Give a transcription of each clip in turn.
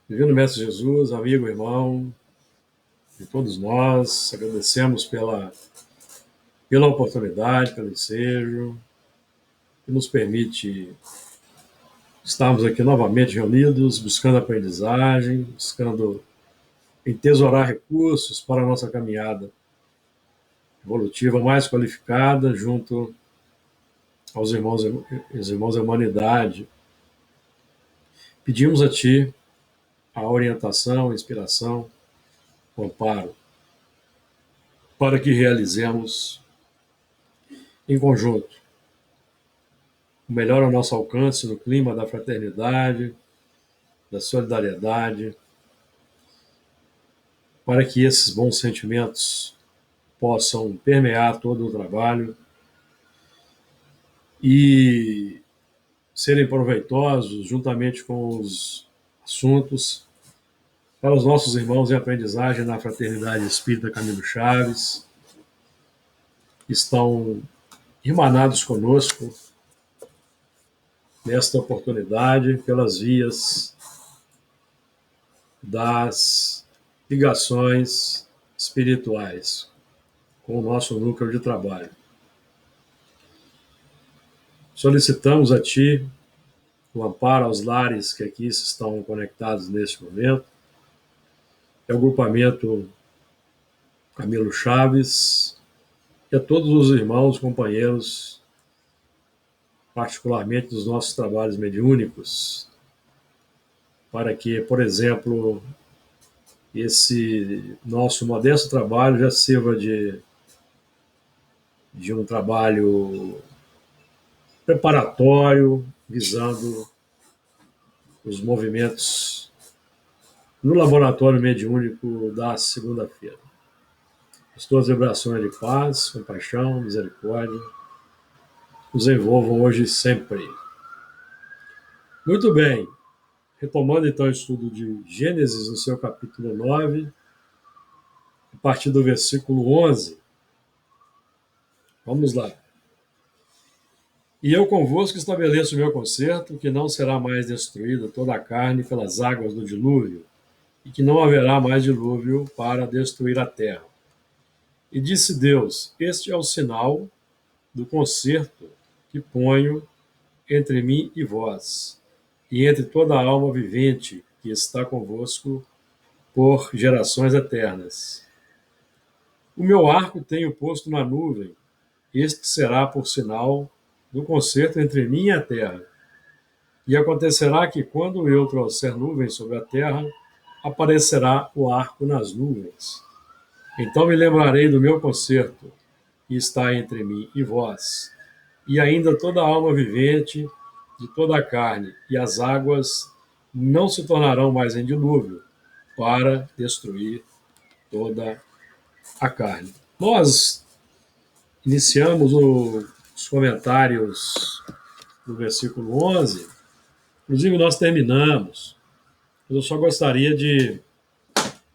Divino Mestre Jesus, amigo, irmão de todos nós, agradecemos pela oportunidade, pelo ensejo, que nos permite estarmos aqui novamente reunidos, buscando aprendizagem, buscando entesourar recursos para a nossa caminhada evolutiva mais qualificada, junto aos irmãos da humanidade. Pedimos a Ti a orientação, a inspiração, o amparo, para que realizemos em conjunto o melhor ao nosso alcance no clima da fraternidade, da solidariedade, para que esses bons sentimentos possam permear todo o trabalho e serem proveitosos juntamente com os assuntos para os nossos irmãos em aprendizagem na Fraternidade Espírita Camilo Chaves, que estão irmanados conosco nesta oportunidade pelas vias das ligações espirituais com o nosso núcleo de trabalho. Solicitamos a Ti o amparo aos lares que aqui estão conectados neste momento, ao grupamento Camilo Chaves e a todos os irmãos, companheiros, particularmente dos nossos trabalhos mediúnicos, para que, por exemplo, esse nosso modesto trabalho já sirva de um trabalho preparatório, visando os movimentos no laboratório mediúnico da segunda-feira. As tuas vibrações de paz, compaixão, misericórdia nos envolvam hoje e sempre. Muito bem, retomando então o estudo de Gênesis no seu capítulo 9, a partir do versículo 11. Vamos lá. E eu convosco estabeleço o meu concerto, que não será mais destruída toda a carne pelas águas do dilúvio, e que não haverá mais dilúvio para destruir a terra. E disse Deus: Este é o sinal do concerto que ponho entre mim e vós, e entre toda a alma vivente que está convosco por gerações eternas. O meu arco tenho posto na nuvem, este será por sinal do concerto entre mim e a terra. E acontecerá que, quando eu trouxer nuvens sobre a terra, aparecerá o arco nas nuvens. Então me lembrarei do meu concerto, que está entre mim e vós, e ainda toda a alma vivente de toda a carne, e as águas não se tornarão mais em dilúvio, para destruir toda a carne. Nós iniciamos os comentários do versículo 11, inclusive nós terminamos, mas eu só gostaria de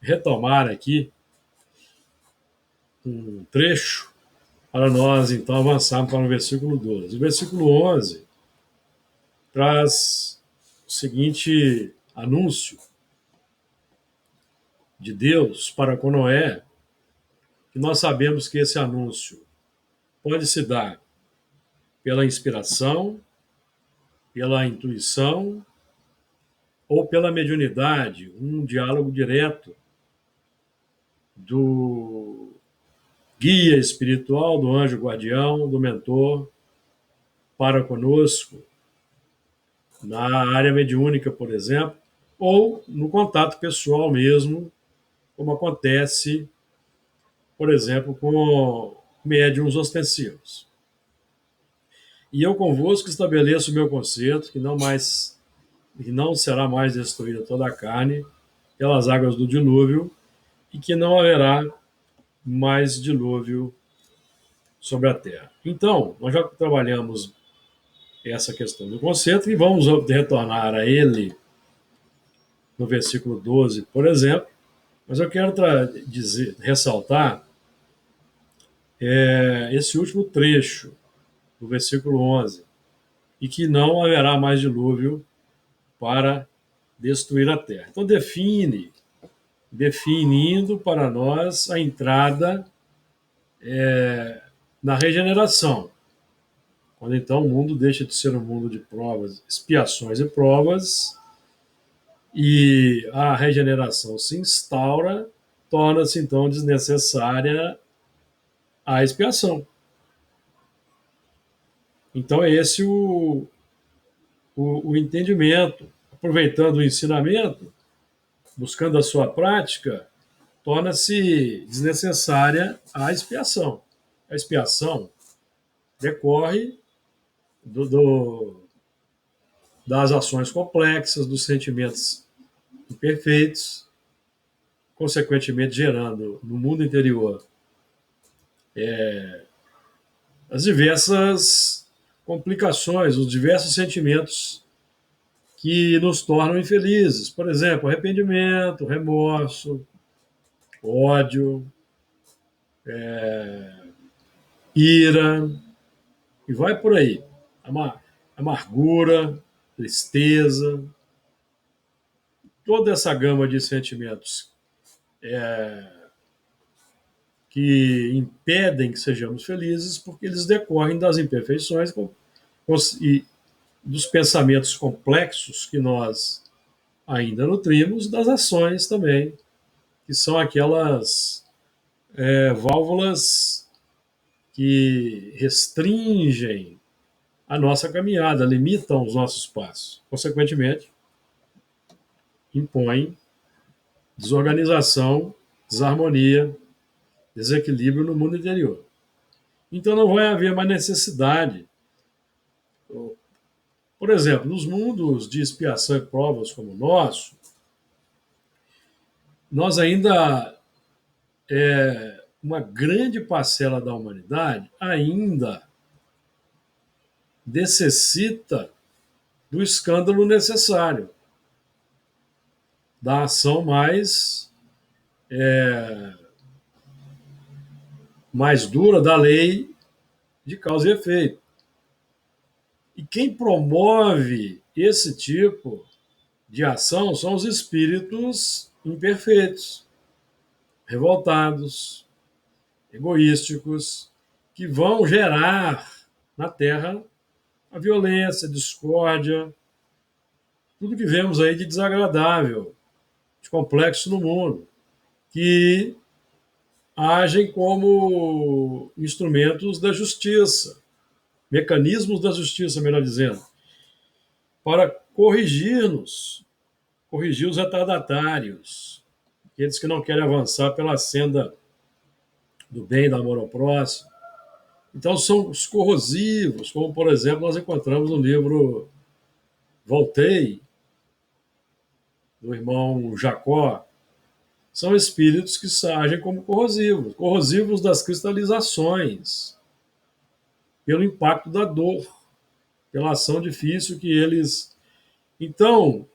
retomar aqui um trecho para nós então avançarmos para o versículo 12. O versículo 11 traz o seguinte anúncio de Deus para com Noé, que nós sabemos que esse anúncio pode se dar pela inspiração, pela intuição ou pela mediunidade, um diálogo direto do guia espiritual, do anjo guardião, do mentor para conosco, na área mediúnica, por exemplo, ou no contato pessoal mesmo, como acontece, por exemplo, com médiuns ostensivos. E eu convosco estabeleço o meu concerto, que não será mais destruída toda a carne pelas águas do dilúvio, e que não haverá mais dilúvio sobre a terra. Então, nós já trabalhamos essa questão do conceito e vamos retornar a ele no versículo 12, por exemplo, mas eu quero ressaltar esse último trecho do versículo 11, e que não haverá mais dilúvio para destruir a terra. Então, definindo para nós a entrada na regeneração, quando então o mundo deixa de ser um mundo de provas, expiações e provas, e a regeneração se instaura, torna-se então desnecessária a expiação. Então é esse o entendimento. Aproveitando o ensinamento, buscando a sua prática, torna-se desnecessária a expiação. A expiação decorre das ações complexas, dos sentimentos imperfeitos, consequentemente gerando no mundo interior as diversas complicações, os diversos sentimentos que nos tornam infelizes. Por exemplo, arrependimento, remorso, ódio, ira, e vai por aí. Amargura, tristeza, toda essa gama de sentimentos que impedem que sejamos felizes, porque eles decorrem das imperfeições e dos pensamentos complexos que nós ainda nutrimos, das ações também, que são aquelas válvulas que restringem a nossa caminhada, limitam os nossos passos. Consequentemente, impõem desorganização, desarmonia, desequilíbrio no mundo interior. Então não vai haver mais necessidade. Por exemplo, nos mundos de expiação e provas como o nosso, nós ainda, uma grande parcela da humanidade ainda necessita do escândalo necessário, da ação mais dura da lei de causa e efeito. E quem promove esse tipo de ação são os espíritos imperfeitos, revoltados, egoísticos, que vão gerar na Terra a violência, a discórdia, tudo que vemos aí de desagradável, de complexo no mundo, que agem como instrumentos da justiça, mecanismos da justiça, melhor dizendo, para corrigir-nos, corrigir os retardatários, aqueles que não querem avançar pela senda do bem e do amor ao próximo. Então, são os corrosivos, como, por exemplo, nós encontramos no livro Voltei, do irmão Jacó. São espíritos que agem como corrosivos, corrosivos das cristalizações, pelo impacto da dor, pela ação difícil que eles... Então,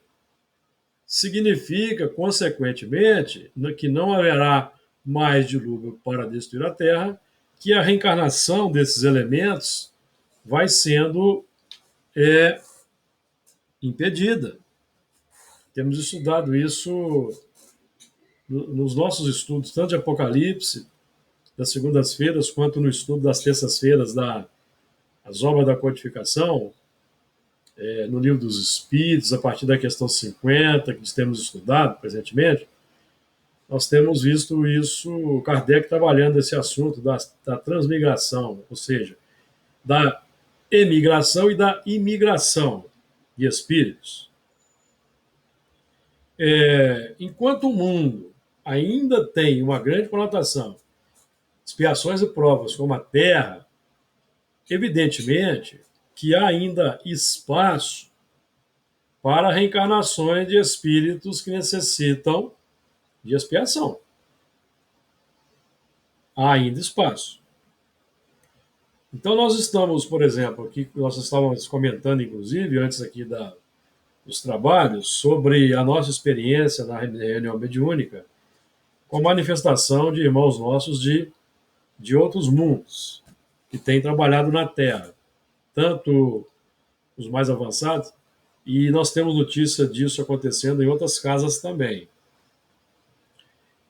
significa, consequentemente, que não haverá mais dilúvio para destruir a Terra, que a reencarnação desses elementos vai sendo impedida. Temos estudado isso nos nossos estudos, tanto de Apocalipse, das segundas-feiras, quanto no estudo das terças-feiras das obras da codificação, no Livro dos Espíritos, a partir da questão 50, que temos estudado presentemente, nós temos visto isso, Kardec trabalhando esse assunto da transmigração, ou seja, da emigração e da imigração de espíritos. Enquanto o mundo ainda tem uma grande conotação, expiações e provas como a Terra, evidentemente que há ainda espaço para reencarnações de espíritos que necessitam de expiação. Há ainda espaço. Então, nós estamos, por exemplo, aqui, nós estávamos comentando, inclusive, antes aqui dos trabalhos, sobre a nossa experiência na reunião mediúnica, com a manifestação de irmãos nossos de outros mundos, que têm trabalhado na Terra, tanto os mais avançados, E nós temos notícia disso acontecendo em outras casas também.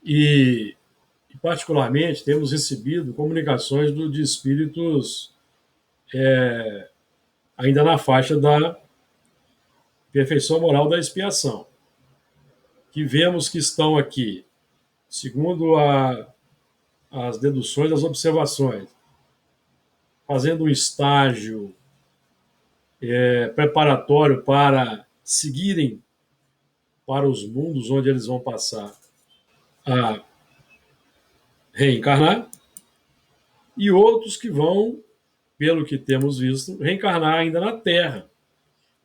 E, particularmente, temos recebido comunicações de espíritos ainda na faixa da perfeição moral da expiação, que vemos que estão aqui, segundo as deduções, as observações, fazendo um estágio preparatório para seguirem para os mundos onde eles vão passar a reencarnar, e outros que vão, pelo que temos visto, reencarnar ainda na Terra,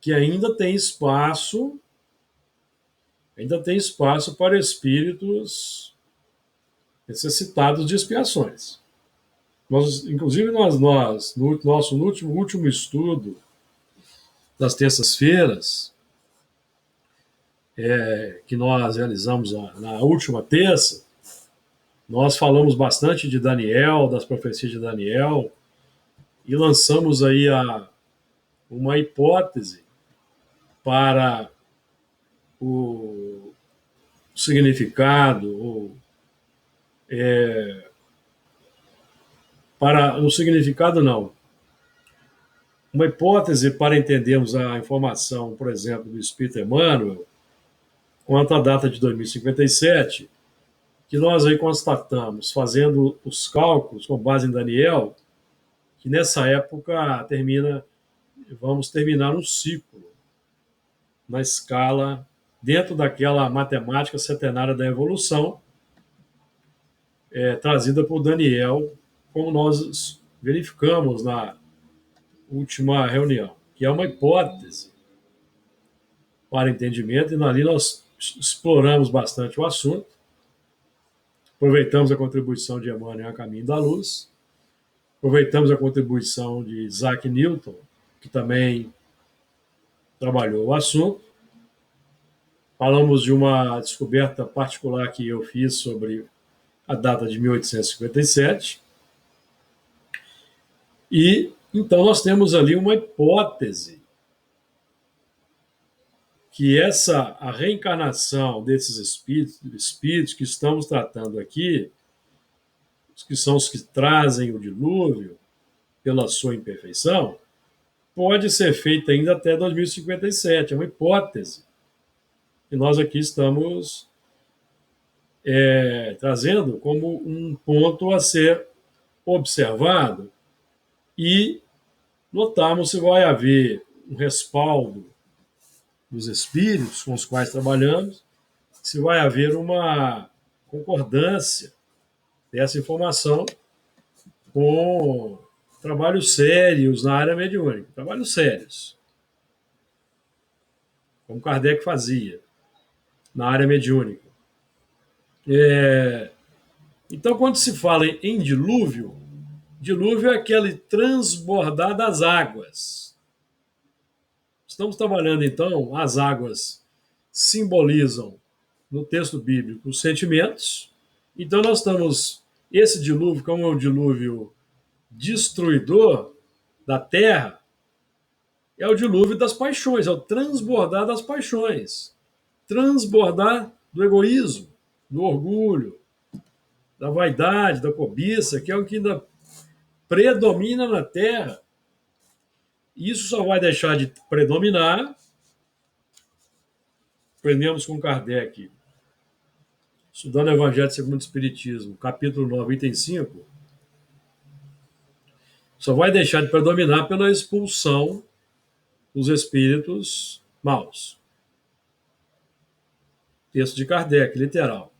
que ainda tem espaço para espíritos necessitados de expiações. Inclusive, no nosso último estudo das terças-feiras, que nós realizamos na última terça, nós falamos bastante de Daniel, das profecias de Daniel, e lançamos aí uma hipótese para o significado, para o significado não, uma hipótese para entendermos a informação, por exemplo, do Espírito Emmanuel, quanto à data de 2057, que nós aí constatamos, fazendo os cálculos com base em Daniel, que nessa época vamos terminar um ciclo na escala, dentro daquela matemática centenária da evolução, trazida por Daniel, como nós verificamos na última reunião, que é uma hipótese para entendimento, e ali nós exploramos bastante o assunto, aproveitamos a contribuição de Emmanuel a Caminho da Luz, aproveitamos a contribuição de Isaac Newton, que também trabalhou o assunto, falamos de uma descoberta particular que eu fiz sobre a data de 1857, e então nós temos ali uma hipótese que a reencarnação desses espíritos que estamos tratando aqui, que são os que trazem o dilúvio pela sua imperfeição, pode ser feita ainda até 2057. É uma hipótese. E nós aqui estamos trazendo como um ponto a ser observado e notarmos se vai haver um respaldo dos espíritos com os quais trabalhamos, se vai haver uma concordância dessa informação com trabalhos sérios na área mediúnica, trabalhos sérios, como Kardec fazia na área mediúnica. Então, quando se fala em dilúvio, dilúvio é aquele transbordar das águas. Estamos trabalhando, então, as águas simbolizam, no texto bíblico, os sentimentos. Então, nós estamos, esse dilúvio, como é um dilúvio destruidor da terra, é o dilúvio das paixões, é o transbordar das paixões, transbordar do egoísmo, do orgulho, da vaidade, da cobiça, que é o que ainda predomina na terra. Isso só vai deixar de predominar, aprendemos com Kardec, estudando o Evangelho segundo o Espiritismo, capítulo 9, item 5, só vai deixar de predominar pela expulsão dos espíritos maus. Texto de Kardec, literal.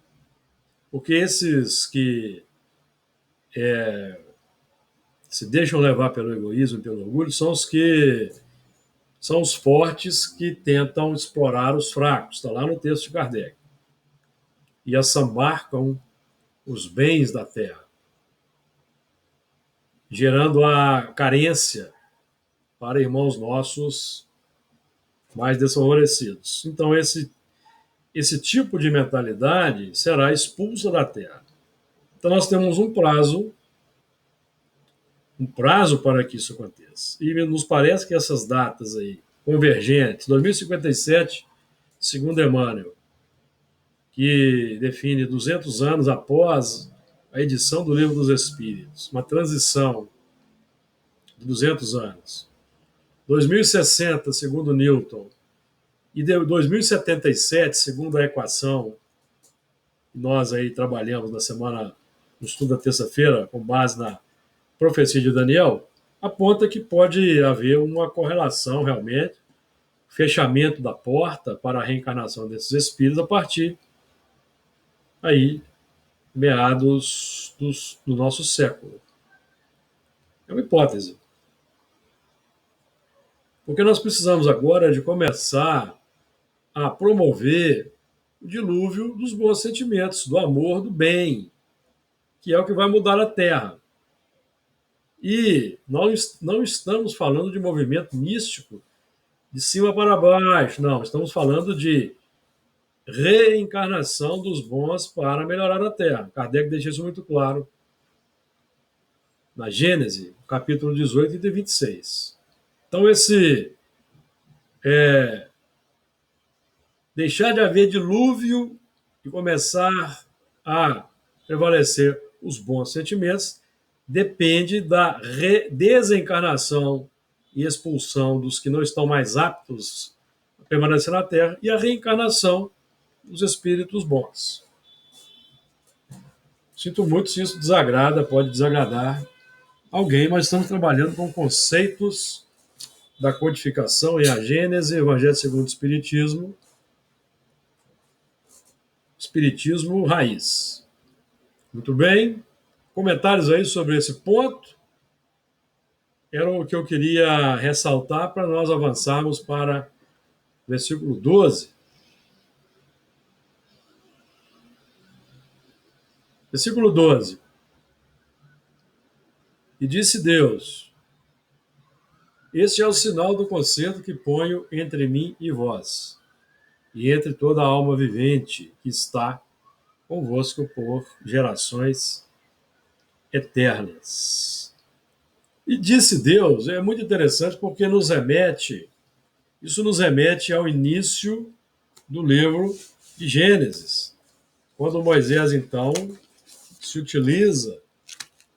Porque esses que se deixam levar pelo egoísmo e pelo orgulho são os fortes que tentam explorar os fracos. Está lá no texto de Kardec. E assambarcam os bens da terra, gerando a carência para irmãos nossos mais desfavorecidos. Então, esse tipo de mentalidade será expulsa da terra. Então, nós temos um prazo para que isso aconteça. E nos parece que essas datas aí, convergentes. 2057, segundo Emmanuel, que define 200 anos após a edição do Livro dos Espíritos, uma transição de 200 anos. 2060, segundo Newton, e 2077, segundo a equação que nós aí trabalhamos na semana, no estudo da terça-feira, com base na profecia de Daniel, aponta que pode haver uma correlação realmente, fechamento da porta para a reencarnação desses espíritos a partir aí meados do nosso século. É uma hipótese. Porque nós precisamos agora de começar a promover o dilúvio dos bons sentimentos, do amor, do bem, que é o que vai mudar a Terra. E nós não estamos falando de movimento místico de cima para baixo, não. Estamos falando de reencarnação dos bons para melhorar a Terra. Kardec deixa isso muito claro na Gênese, capítulo 18, item 26. Então, deixar de haver dilúvio e começar a prevalecer os bons sentimentos depende da desencarnação e expulsão dos que não estão mais aptos a permanecer na Terra e a reencarnação dos espíritos bons. Sinto muito se isso desagrada, pode desagradar alguém, mas estamos trabalhando com conceitos da codificação em a Gênese, Evangelho segundo o Espiritismo, Espiritismo raiz. Muito bem. Comentários aí sobre esse ponto? Era o que eu queria ressaltar para nós avançarmos para o versículo 12. Versículo 12. E disse Deus: este é o sinal do concerto que ponho entre mim e vós, e entre toda a alma vivente que está convosco por gerações eternas. E disse Deus, é muito interessante porque isso nos remete ao início do livro de Gênesis, quando Moisés, então, se utiliza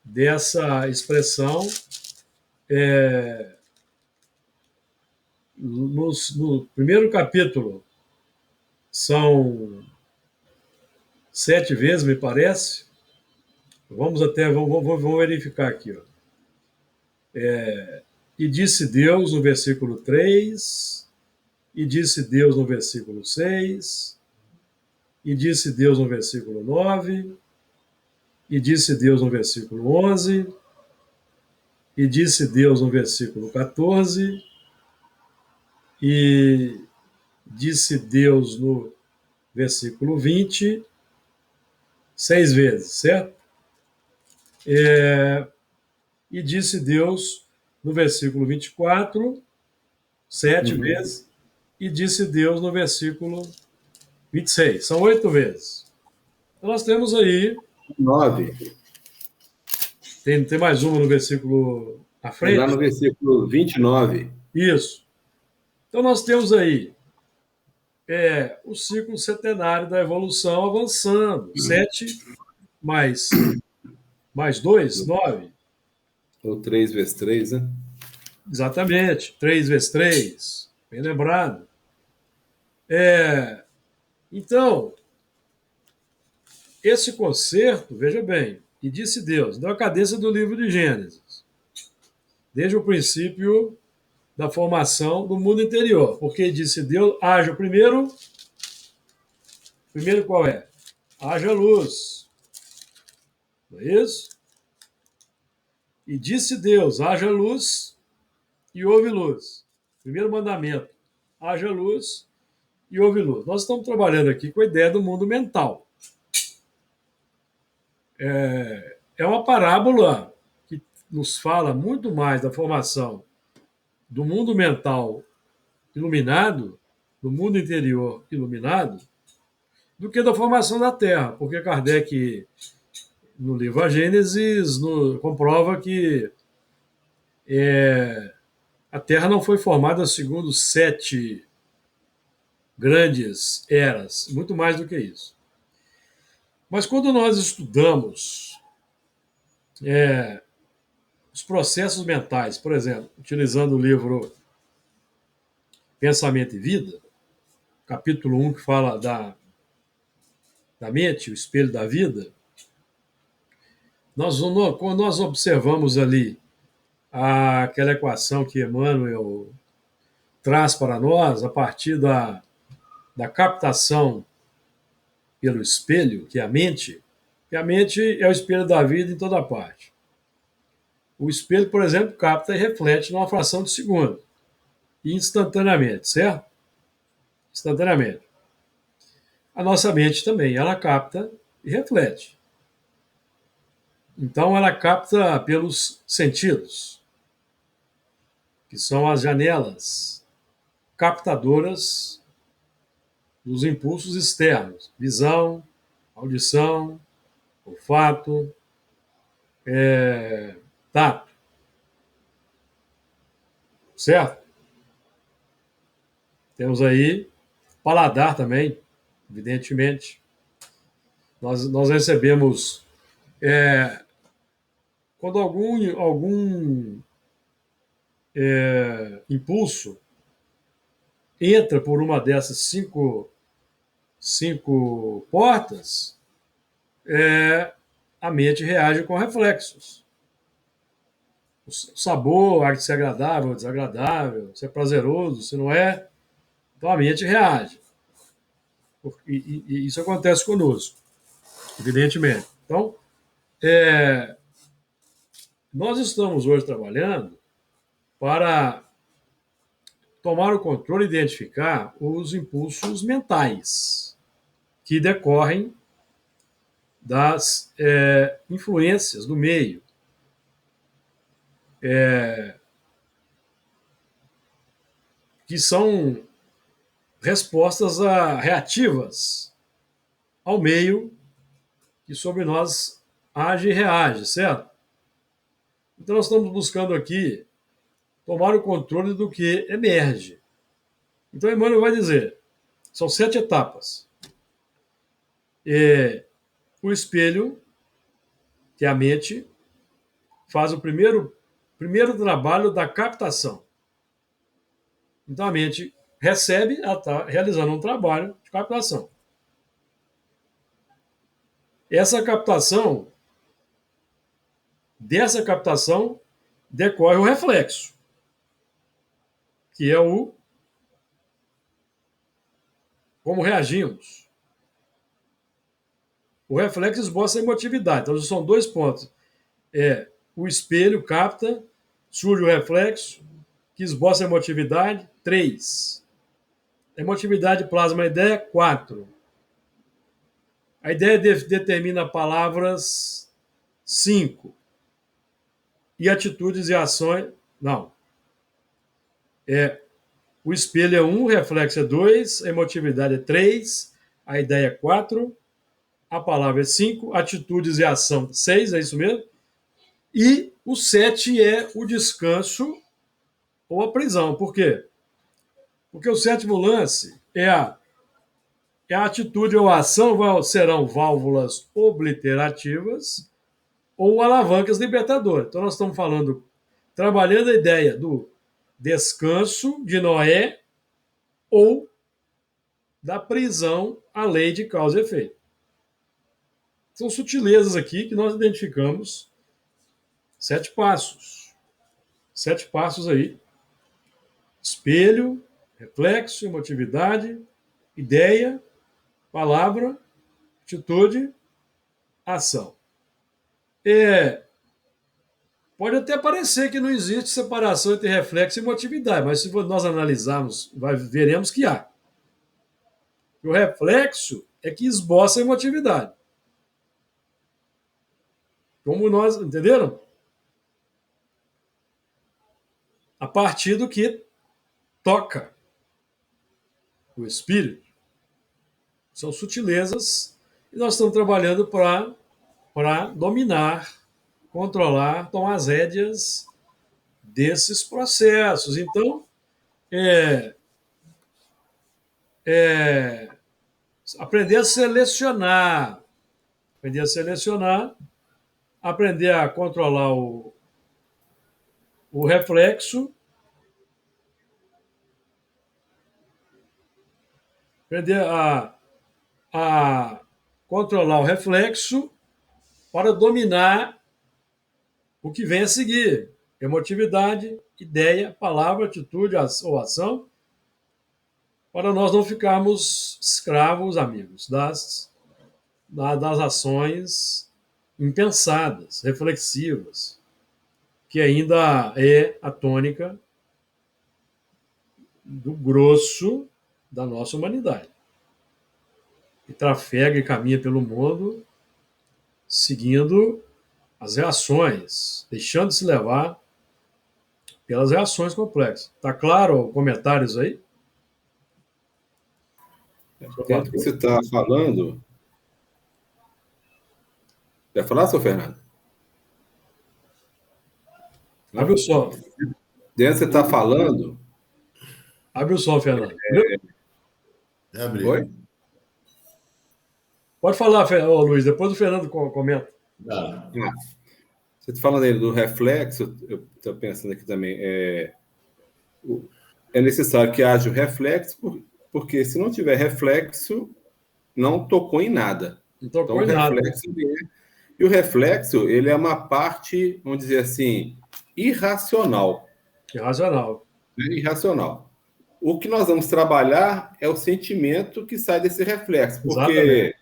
dessa expressão no primeiro capítulo, são 7 vezes, me parece. Vamos verificar aqui. Ó. E disse Deus no versículo 3, e disse Deus no versículo 6, e disse Deus no versículo 9, e disse Deus no versículo 11, e disse Deus no versículo 14, e disse Deus no versículo 20, 6 vezes, certo? E disse Deus no versículo 24, 7 vezes, e disse Deus no versículo 26. São 8 vezes. Então nós temos aí 9. Tem mais uma no versículo à frente? Lá no versículo 29. Isso. Então nós temos aí o ciclo centenário da evolução avançando. 7 mais 2, 9. Ou 3 vezes 3, né? Exatamente. 3 vezes 3. Bem lembrado. Então, esse concerto, veja bem, e disse Deus, deu a cadência do livro de Gênesis, desde o princípio da formação do mundo interior, porque disse Deus, haja primeiro qual é? Haja luz, não é isso? E disse Deus, haja luz e houve luz. Primeiro mandamento, haja luz e houve luz. Nós estamos trabalhando aqui com a ideia do mundo mental. É uma parábola que nos fala muito mais da formação do mundo mental iluminado, do mundo interior iluminado, do que da formação da Terra, porque Kardec, no livro A Gênesis, comprova que A Terra não foi formada segundo 7 grandes eras, muito mais do que isso. Mas quando nós estudamos os processos mentais, por exemplo, utilizando o livro Pensamento e Vida, capítulo 1, que fala da mente, o espelho da vida, quando nós observamos ali aquela equação que Emmanuel traz para nós, a partir da captação pelo espelho, que é a mente, que a mente é o espelho da vida em toda parte. O espelho, por exemplo, capta e reflete numa fração de segundo, instantaneamente, certo? Instantaneamente. A nossa mente também, ela capta e reflete. Então, ela capta pelos sentidos, que são as janelas captadoras dos impulsos externos: visão, audição, olfato, tato, certo? Temos aí paladar também, evidentemente. Nós recebemos, quando algum impulso entra por uma dessas cinco portas, a mente reage com reflexos. O sabor, há de ser agradável, desagradável, se é prazeroso, se não é. Então a mente reage. E isso acontece conosco, evidentemente. Então, nós estamos hoje trabalhando para tomar o controle e identificar os impulsos mentais que decorrem das influências do meio, que são respostas reativas ao meio que sobre nós age e reage, certo? Então nós estamos buscando aqui tomar o controle do que emerge. Então Emmanuel vai dizer, são 7 etapas. O espelho, que é a mente, faz o primeiro trabalho da captação. Então a mente recebe, ela está realizando um trabalho de captação. Dessa captação decorre o reflexo, que é o como reagimos. O reflexo esboça a emotividade. Então, são 2 pontos. O espelho capta, surge o reflexo, que esboça a emotividade. 3. A emotividade plasma a ideia. 4. A ideia determina palavras. 5. E atitudes e ações. Não. O espelho é 1, o reflexo é 2, a emotividade é 3, a ideia é 4, a palavra é 5, atitudes e ação 6, é isso mesmo? E o 7 é o descanso ou a prisão. Por quê? Porque o 7º lance é a atitude ou a ação serão válvulas obliterativas ou alavancas libertadoras. Então nós estamos falando, trabalhando a ideia do descanso de Noé ou da prisão à lei de causa e efeito. São sutilezas aqui que nós identificamos 7 passos. 7 passos aí. Espelho, reflexo, emotividade, ideia, palavra, atitude, ação. Pode até parecer que não existe separação entre reflexo e emotividade, mas se nós analisarmos, veremos que há. O reflexo é que esboça a emotividade. Como nós, entenderam? A partir do que toca o espírito. São sutilezas e nós estamos trabalhando para dominar, controlar, tomar as rédeas desses processos. Então, aprender a selecionar, aprender a controlar o reflexo, aprender a controlar o reflexo para dominar o que vem a seguir. Emotividade, ideia, palavra, atitude ou ação, para nós não ficarmos escravos, amigos, das ações impensadas, reflexivas, que ainda é a tônica do grosso da nossa humanidade. E trafega e caminha pelo mundo seguindo as reações, deixando de se levar pelas reações complexas. Está claro comentários aí? Tanto que você está falando. Quer falar, seu Fernando? Abre o som. Dentro você está falando. Abre o som, Fernando. Abre. Oi? Pode falar, Luiz, depois o Fernando comenta. Você está falando aí do reflexo, eu estou pensando aqui também. É necessário que haja o reflexo, porque se não tiver reflexo, não tocou em nada. Não tocou em nada. E o reflexo, ele é uma parte, vamos dizer assim, irracional. Irracional. O que nós vamos trabalhar é o sentimento que sai desse reflexo, porque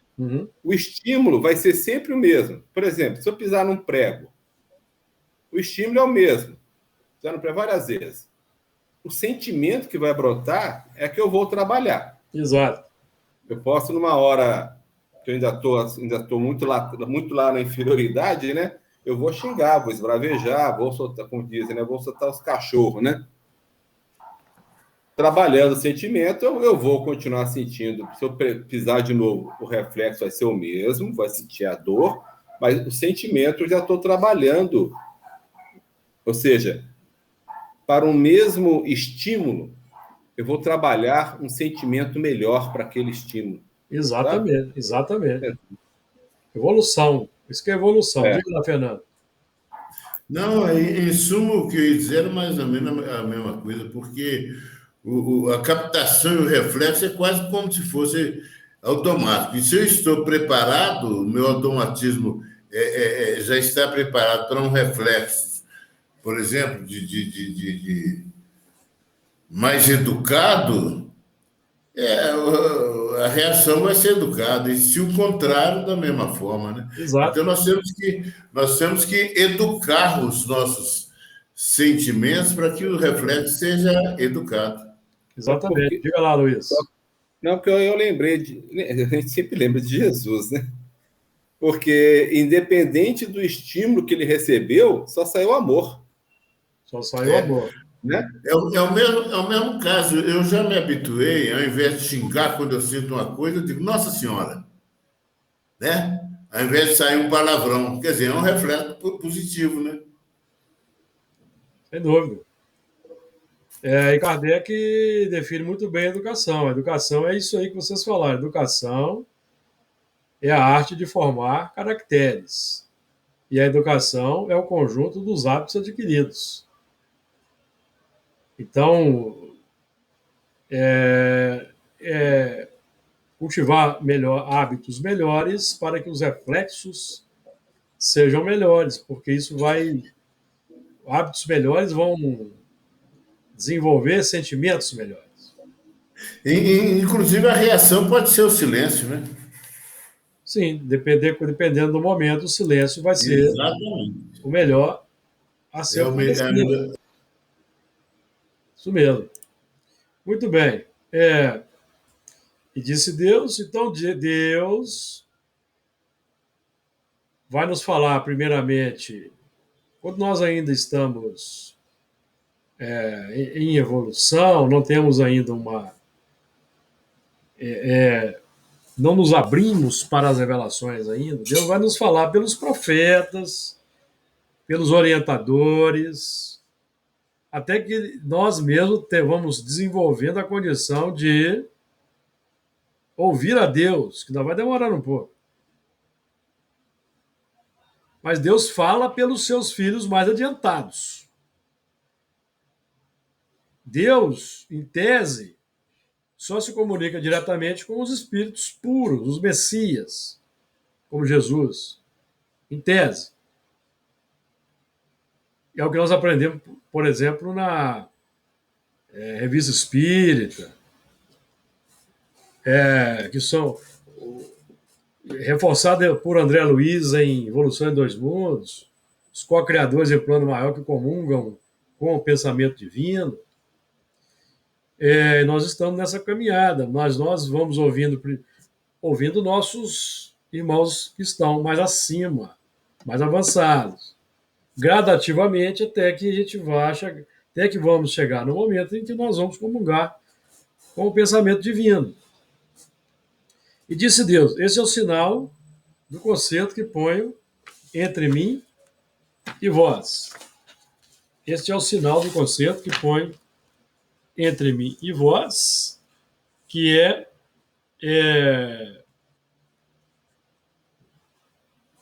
o estímulo vai ser sempre o mesmo. Por exemplo, se eu pisar num prego, o estímulo é o mesmo. Pisar no prego várias vezes. O sentimento que vai brotar é que eu vou trabalhar. Exato. Eu posso, numa hora que eu ainda estou muito lá na inferioridade, né? Eu vou xingar, vou esbravejar, vou soltar, como dizem, né? Vou soltar os cachorros, né? Trabalhando o sentimento, eu vou continuar sentindo. Se eu pisar de novo, o reflexo vai ser o mesmo, vai sentir a dor, mas o sentimento eu já estou trabalhando. Ou seja, para o mesmo estímulo, eu vou trabalhar um sentimento melhor para aquele estímulo. Exatamente, exatamente. Evolução. Isso que é evolução. Diga lá, Fernando. Não, em suma, o que eu ia dizer era mais ou menos a mesma coisa, porque a captação e o reflexo é quase como se fosse automático. E se eu estou preparado, o meu automatismo já está preparado para um reflexo, por exemplo, de mais educado, a reação vai ser educada, e se o contrário, da mesma forma, né? Exato. Então, nós temos que educar os nossos sentimentos para que o reflexo seja educado. Exatamente. Diga lá, Luiz. Não, porque eu lembrei a gente sempre lembra de Jesus, né? Porque, independente do estímulo que ele recebeu, só saiu amor. Só saiu amor. Né? É o mesmo caso. Eu já me habituei, ao invés de xingar quando eu sinto uma coisa, eu digo, Nossa Senhora. Né? Ao invés de sair um palavrão. Quer dizer, é um reflexo positivo, né? Sem dúvida. E Kardec define muito bem a educação. A educação é isso aí que vocês falaram. A educação é a arte de formar caracteres. E a educação é o conjunto dos hábitos adquiridos. Então, cultivar hábitos melhores para que os reflexos sejam melhores, porque hábitos melhores vão desenvolver sentimentos melhores. Inclusive, a reação pode ser o silêncio, né? Sim, dependendo do momento, o silêncio vai ser o melhor a ser oferecido. Isso mesmo. Muito bem. E disse Deus, então Deus vai nos falar, primeiramente, quando nós ainda estamos em evolução, não temos ainda não nos abrimos para as revelações ainda, Deus vai nos falar pelos profetas, pelos orientadores, até que nós mesmos vamos desenvolvendo a condição de ouvir a Deus, que ainda vai demorar um pouco. Mas Deus fala pelos seus filhos mais adiantados. Deus, em tese, só se comunica diretamente com os espíritos puros, os messias, como Jesus, em tese. É o que nós aprendemos, por exemplo, na Revista Espírita, que são reforçadas por André Luiz em Evolução em Dois Mundos, os co-criadores em plano maior que comungam com o pensamento divino. Nós estamos nessa caminhada, mas nós vamos ouvindo nossos irmãos que estão mais acima, mais avançados, gradativamente, até que a gente até que vamos chegar no momento em que nós vamos comungar com o pensamento divino. E disse Deus: esse é o sinal do concerto que ponho entre mim e vós. Este é o sinal do concerto que ponho entre mim e vós, que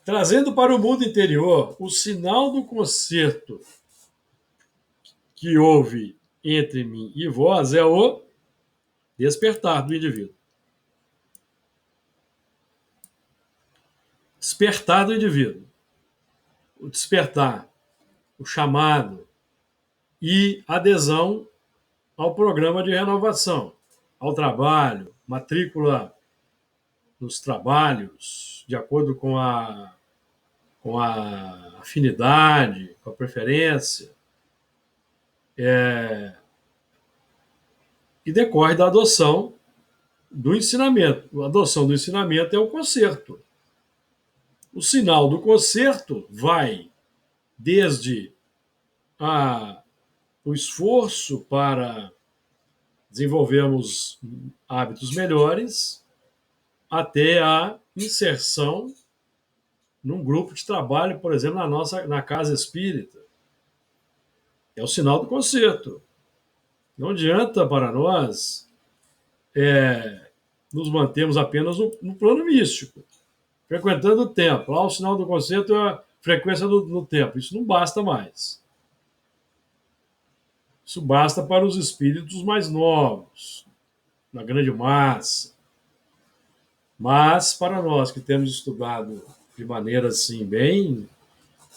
trazendo para o mundo interior o sinal do concerto que houve entre mim e vós é o despertar do indivíduo. Despertar do indivíduo. O despertar, o chamado e adesão ao programa de renovação, ao trabalho, matrícula nos trabalhos, de acordo com a afinidade, com a preferência, e decorre da adoção do ensinamento. A adoção do ensinamento é o concerto. O sinal do concerto vai desde o esforço para desenvolvermos hábitos melhores até a inserção num grupo de trabalho, por exemplo, na casa espírita. É o sinal do concerto. Não adianta para nós nos mantermos apenas no plano místico, frequentando o templo. O sinal do concerto é a frequência no templo. Isso não basta mais. Isso basta para os espíritos mais novos, na grande massa. Mas, para nós que temos estudado de maneira assim, bem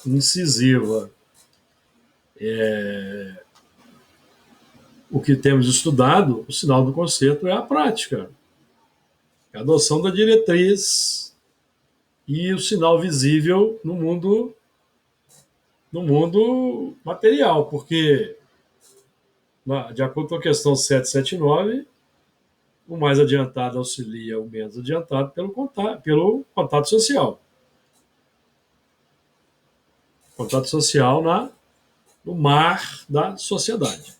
incisiva, o que temos estudado, o sinal do concerto é a prática, a adoção da diretriz e o sinal visível no mundo material, porque, de acordo com a questão 779, o mais adiantado auxilia o menos adiantado pelo contato social. Contato social no mar da sociedade.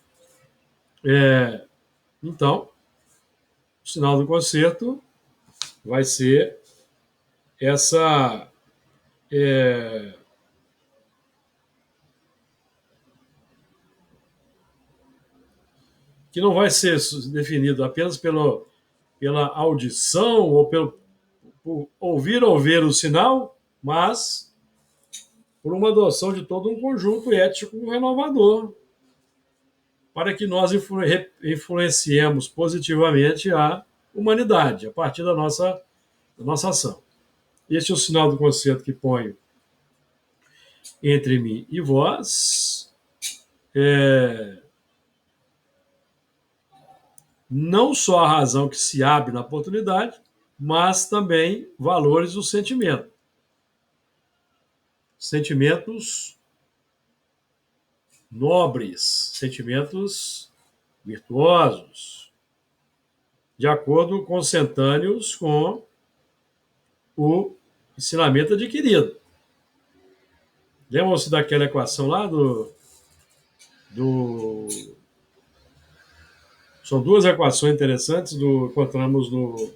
Então, o sinal do concerto vai ser essa que não vai ser definido apenas pela audição ou por ouvir ou ver o sinal, mas por uma adoção de todo um conjunto ético renovador, para que nós influenciemos positivamente a humanidade a partir da nossa ação. Este é o sinal do concerto que ponho entre mim e vós. Não só a razão que se abre na oportunidade, mas também valores do sentimento. Sentimentos nobres, sentimentos virtuosos, de acordo consentâneos com o ensinamento adquirido. Lembram-se daquela equação lá São duas equações interessantes encontramos no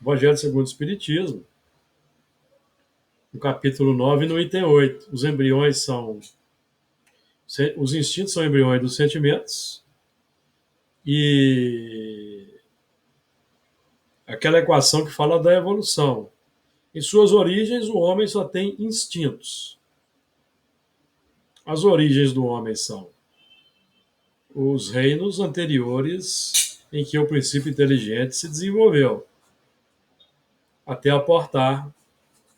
Evangelho segundo o Espiritismo, no capítulo 9 e no item 8. Os embriões Os instintos são embriões dos sentimentos e aquela equação que fala da evolução. Em suas origens, o homem só tem instintos. As origens do homem são os reinos anteriores em que o princípio inteligente se desenvolveu, até aportar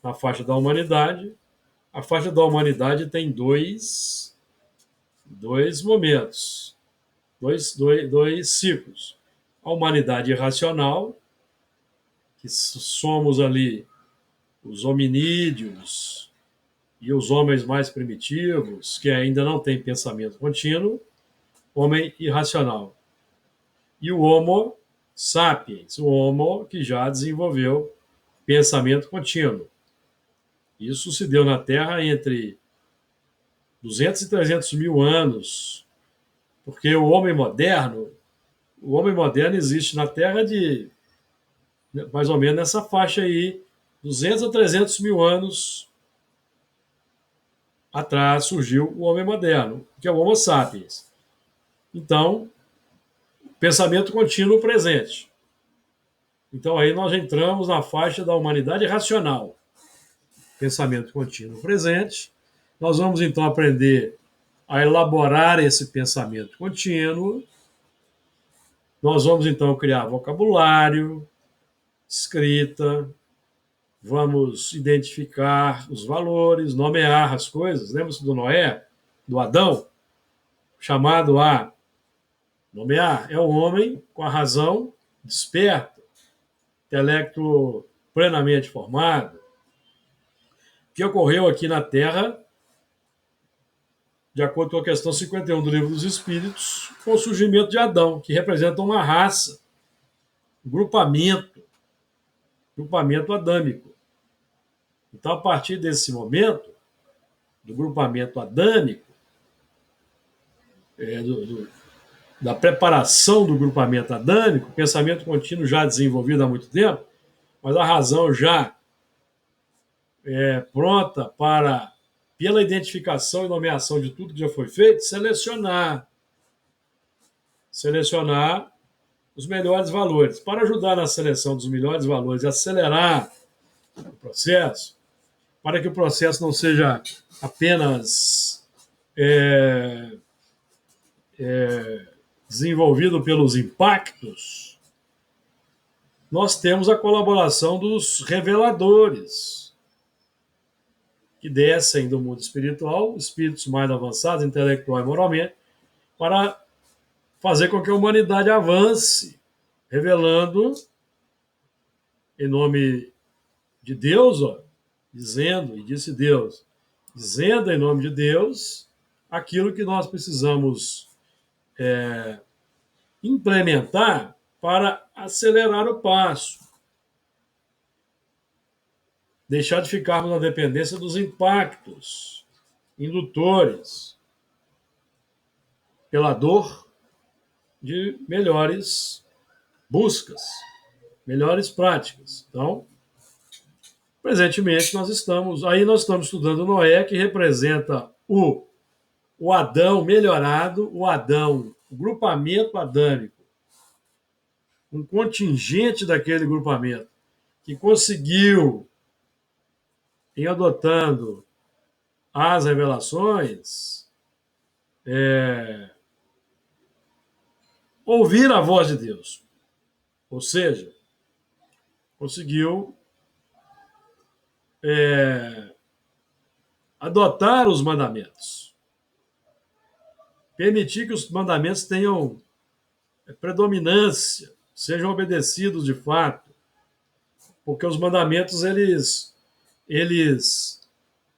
na faixa da humanidade. A faixa da humanidade tem dois momentos, dois ciclos. A humanidade irracional, que somos ali os hominídeos e os homens mais primitivos, que ainda não têm pensamento contínuo, homem irracional. E o Homo sapiens, o Homo que já desenvolveu pensamento contínuo. Isso se deu na Terra entre 200 e 300 mil anos, porque o homem moderno existe na Terra de mais ou menos nessa faixa aí, 200 a 300 mil anos atrás surgiu o homem moderno, que é o Homo sapiens. Então, pensamento contínuo presente. Então, aí nós entramos na faixa da humanidade racional. Pensamento contínuo presente. Nós vamos, então, aprender a elaborar esse pensamento contínuo. Nós vamos, então, criar vocabulário, escrita, vamos identificar os valores, nomear as coisas. Lembra-se do Noé, do Adão? Chamado a nomear. É o homem com a razão desperta, intelecto plenamente formado. O que ocorreu aqui na Terra, de acordo com a questão 51 do Livro dos Espíritos, com o surgimento de Adão, que representa uma raça, um grupamento adâmico. Então, a partir desse momento, do grupamento adâmico, da preparação do grupamento adâmico, pensamento contínuo já desenvolvido há muito tempo, mas a razão já pronta para, pela identificação e nomeação de tudo que já foi feito, selecionar os melhores valores. Para ajudar na seleção dos melhores valores e acelerar o processo, para que o processo não seja apenas desenvolvido pelos impactos, nós temos a colaboração dos reveladores, que descem do mundo espiritual, espíritos mais avançados, intelectual e moralmente, para fazer com que a humanidade avance, revelando, em nome de Deus, dizendo, e disse Deus, dizendo em nome de Deus, aquilo que nós precisamos implementar para acelerar o passo. Deixar de ficarmos na dependência dos impactos indutores pela dor de melhores buscas, melhores práticas. Então, presentemente nós estamos estudando Noé, que representa o Adão melhorado, o grupamento adâmico, um contingente daquele grupamento que conseguiu, em adotando as revelações, ouvir a voz de Deus. Ou seja, conseguiu adotar os mandamentos. Permitir que os mandamentos tenham predominância, sejam obedecidos de fato. Porque os mandamentos, eles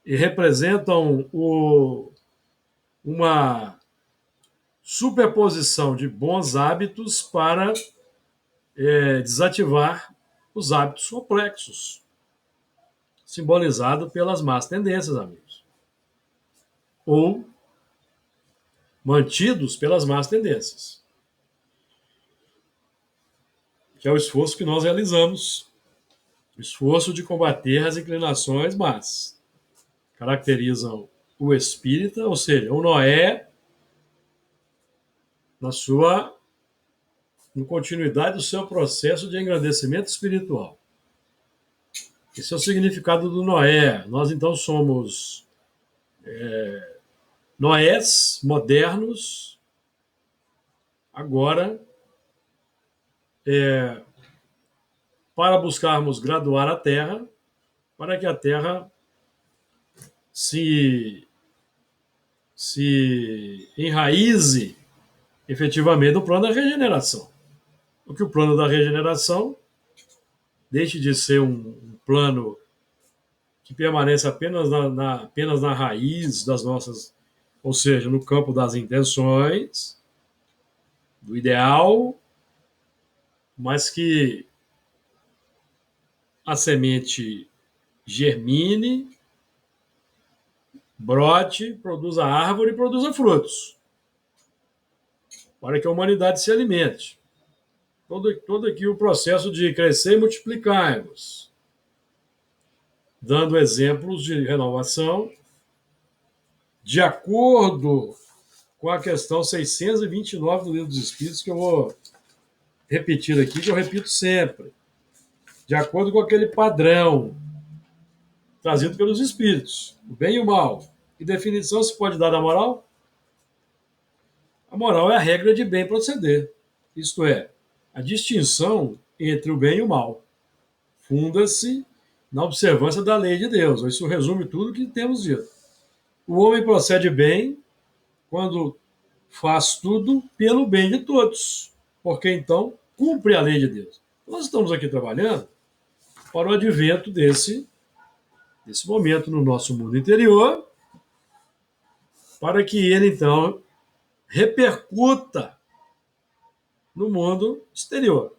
representam uma superposição de bons hábitos para desativar os hábitos complexos, simbolizado pelas más tendências, amigos, ou mantidos pelas más tendências, que é o esforço que nós realizamos, o esforço de combater as inclinações más. Caracterizam o espírita, ou seja, o Noé na continuidade do seu processo de engrandecimento espiritual. Esse é o significado do Noé. Nós, então, somos Noés modernos, agora, para buscarmos graduar a Terra, para que a Terra se enraize efetivamente no plano da regeneração. Porque o plano da regeneração deixe de ser um plano que permanece apenas apenas na raiz das nossas, ou seja, no campo das intenções, do ideal, mas que a semente germine, brote, produza árvore e produza frutos, para que a humanidade se alimente. Todo aqui o processo de crescer e multiplicar-nos, dando exemplos de renovação, de acordo com a questão 629 do Livro dos Espíritos, que eu vou repetir aqui, que eu repito sempre, de acordo com aquele padrão trazido pelos Espíritos, o bem e o mal. Que definição se pode dar da moral? A moral é a regra de bem proceder, isto é, a distinção entre o bem e o mal. Funda-se na observância da lei de Deus. Isso resume tudo o que temos dito. O homem procede bem quando faz tudo pelo bem de todos, porque então cumpre a lei de Deus. Nós estamos aqui trabalhando para o advento desse momento no nosso mundo interior, para que ele então repercuta no mundo exterior,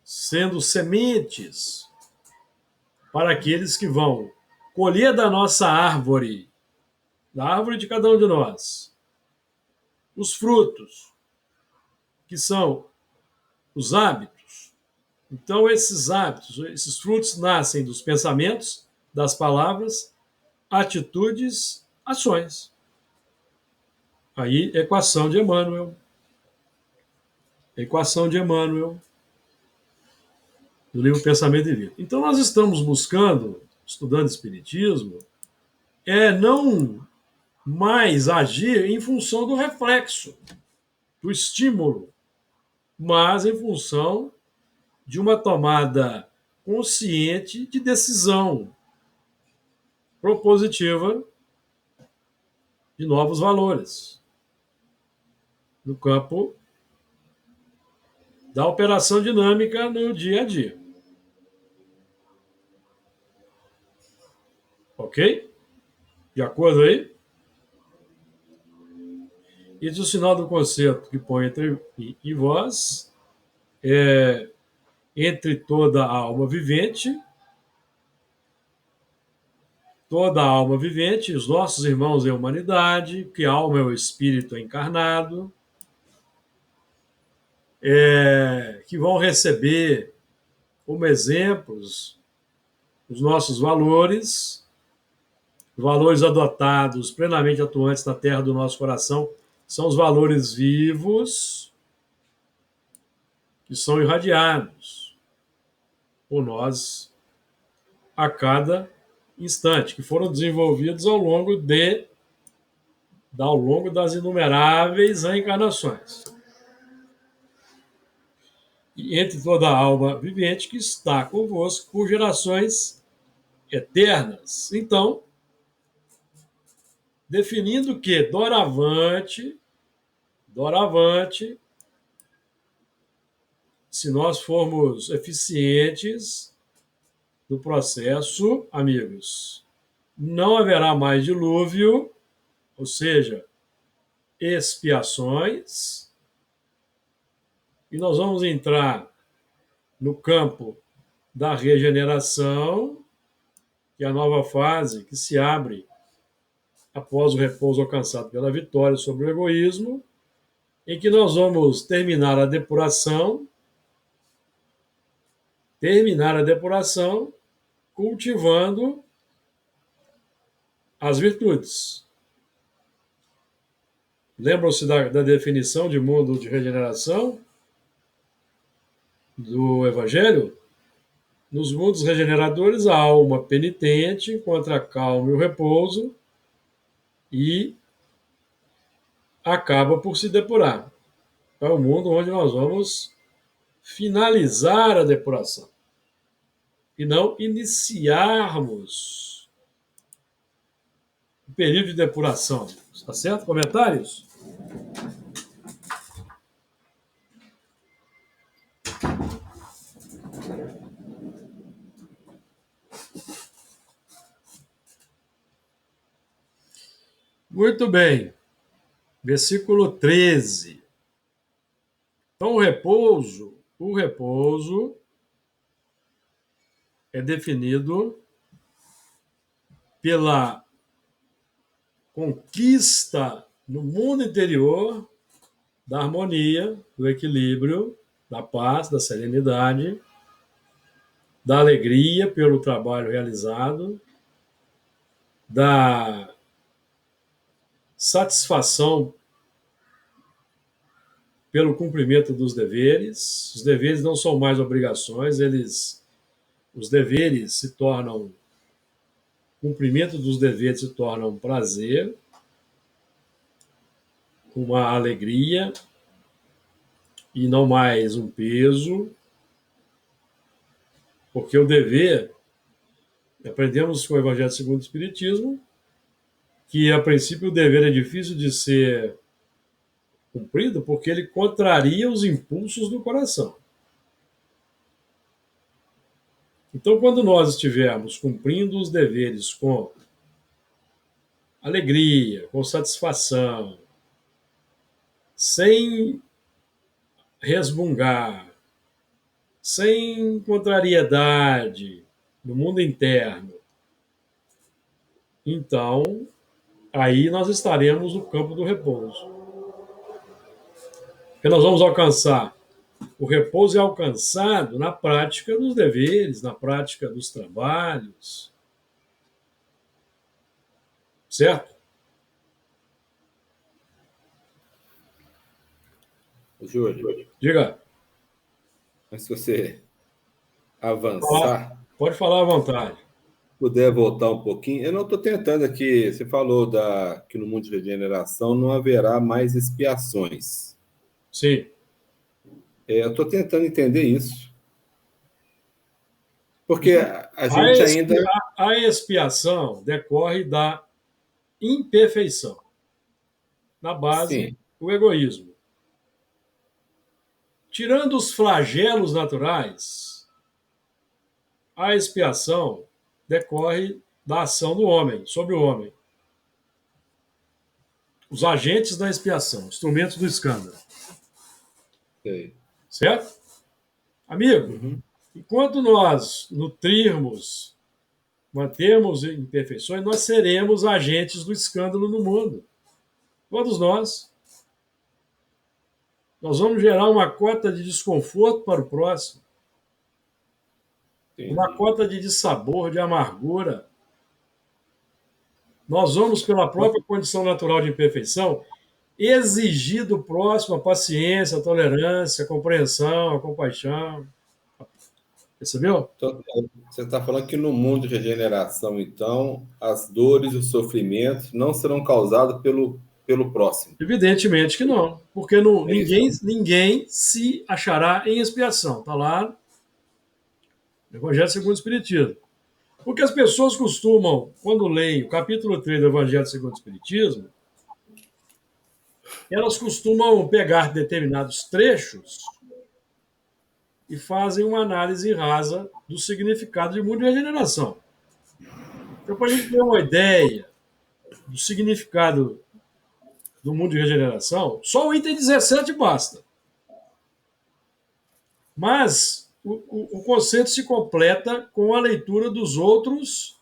sendo sementes para aqueles que vão colher da nossa árvore, da árvore de cada um de nós, os frutos, que são os hábitos. Então, esses hábitos, esses frutos nascem dos pensamentos, das palavras, atitudes, ações. Aí, equação de Emmanuel. Equação de Emmanuel, do livro Pensamento e Vida. Então, nós estamos buscando, estudando Espiritismo, não mais agir em função do reflexo, do estímulo, mas em função de uma tomada consciente de decisão propositiva de novos valores no campo da operação dinâmica no dia a dia. Ok? De acordo aí? E o sinal do concerto que põe entre mim e vós é entre toda a alma vivente, os nossos irmãos em humanidade, que a alma é o espírito encarnado, que vão receber como exemplos os nossos valores adotados, plenamente atuantes na terra do nosso coração, são os valores vivos que são irradiados por nós a cada instante, que foram desenvolvidos ao longo das inumeráveis reencarnações. E entre toda a alma vivente que está convosco por gerações eternas. Então, definindo que doravante, se nós formos eficientes no processo, amigos, não haverá mais dilúvio, ou seja, expiações, e nós vamos entrar no campo da regeneração, que é a nova fase que se abre após o repouso alcançado pela vitória sobre o egoísmo, em que nós vamos terminar a depuração, cultivando as virtudes. Lembram-se da definição de mundo de regeneração do Evangelho? Nos mundos regeneradores, a alma penitente encontra a calma e o repouso e acaba por se depurar. É o mundo onde nós vamos finalizar a depuração e não iniciarmos o período de depuração. Está certo? Comentários? Muito bem. Versículo 13. Então, o repouso é definido pela conquista no mundo interior da harmonia, do equilíbrio, da paz, da serenidade, da alegria pelo trabalho realizado, da satisfação pelo cumprimento dos deveres. Os deveres não são mais obrigações, os deveres se tornam, o cumprimento dos deveres se torna um prazer, uma alegria e não mais um peso, porque o dever, aprendemos com o Evangelho segundo o Espiritismo, que a princípio o dever é difícil de ser cumprido porque ele contraria os impulsos do coração. Então, quando nós estivermos cumprindo os deveres com alegria, com satisfação, sem resmungar, sem contrariedade no mundo interno, então aí nós estaremos no campo do repouso. Porque nós vamos alcançar, o repouso é alcançado na prática dos deveres, na prática dos trabalhos. Certo? Júlio, Diga. mas se você avançar, Pode falar à vontade. puder voltar um pouquinho, eu não estou tentando aqui, você falou que no mundo de regeneração não haverá mais expiações. Sim. Eu estou tentando entender isso. Porque a gente ainda... A expiação decorre da imperfeição. Na base, Sim. o egoísmo. Tirando os flagelos naturais, a expiação decorre da ação do homem, sobre o homem. Os agentes da expiação, instrumentos do escândalo. Sei. Certo? Amigo, enquanto nós nutrirmos, mantermos imperfeições, nós seremos agentes do escândalo no mundo. Todos nós. Nós vamos gerar uma cota de desconforto para o próximo. Entendi. Uma cota de dissabor, de amargura. Nós vamos, pela própria condição natural de imperfeição, exigir do próximo a paciência, a tolerância, a compreensão, a compaixão. Percebeu? Então, você está falando que no mundo de regeneração, então, as dores e os sofrimentos não serão causados pelo próximo. Evidentemente que não, porque ninguém se achará em expiação. Está lá no Evangelho segundo o Espiritismo. Porque as pessoas costumam, quando leem o capítulo 3 do Evangelho segundo o Espiritismo, elas costumam pegar determinados trechos e fazem uma análise rasa do significado de mundo de regeneração. Então, para a gente ter uma ideia do significado do mundo de regeneração, só o item 17 basta. Mas o conceito se completa com a leitura dos outros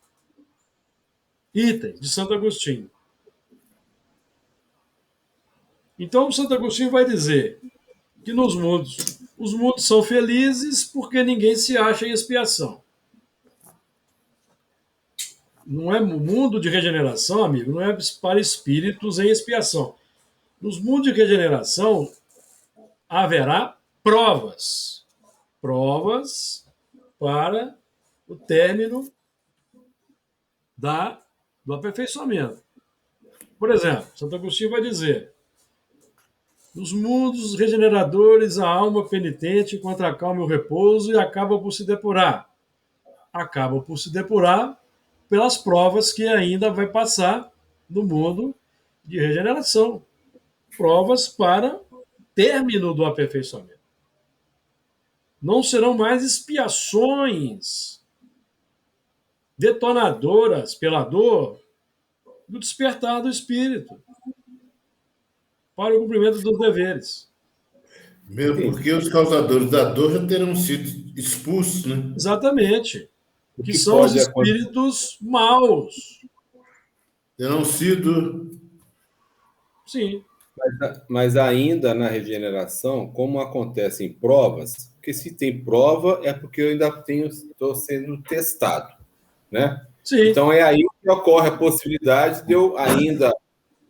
itens de Santo Agostinho. Então, Santo Agostinho vai dizer que os mundos são felizes porque ninguém se acha em expiação. Não é o mundo de regeneração, amigo, não é para espíritos em expiação. Nos mundos de regeneração, haverá provas. Provas para o término do aperfeiçoamento. Por exemplo, Santo Agostinho vai dizer: nos mundos regeneradores, a alma penitente encontra a calma e o repouso e acaba por se depurar. Acaba por se depurar pelas provas que ainda vai passar no mundo de regeneração. Provas para término do aperfeiçoamento. Não serão mais expiações detonadoras pela dor do despertar do espírito para o cumprimento dos deveres. Mesmo porque os causadores da dor já terão sido expulsos, né? Exatamente. O Que que são os pode acontecer? espíritos maus. Terão sido. Sim, Mas ainda na regeneração, como acontecem provas, porque se tem prova é porque eu ainda estou sendo testado, né? sim. Então é aí que ocorre a possibilidade de eu ainda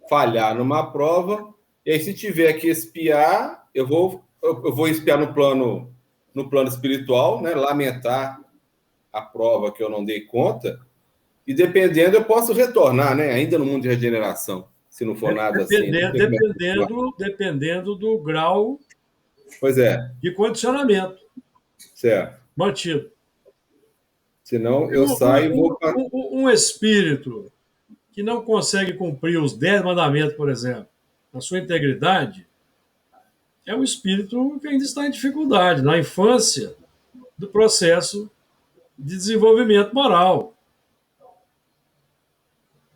falhar numa prova, e aí se tiver que espiar, eu vou espiar no plano espiritual, né? Lamentar a prova que eu não dei conta, e dependendo eu posso retornar, né? Ainda no mundo de regeneração, se não for nada assim. Não sei como é que Dependendo do grau Pois é, de condicionamento certo. mantido. Senão eu saio e vou para. Um espírito que não consegue cumprir os 10 mandamentos, por exemplo, na sua integridade, é um espírito que ainda está em dificuldade, na infância do processo de desenvolvimento moral.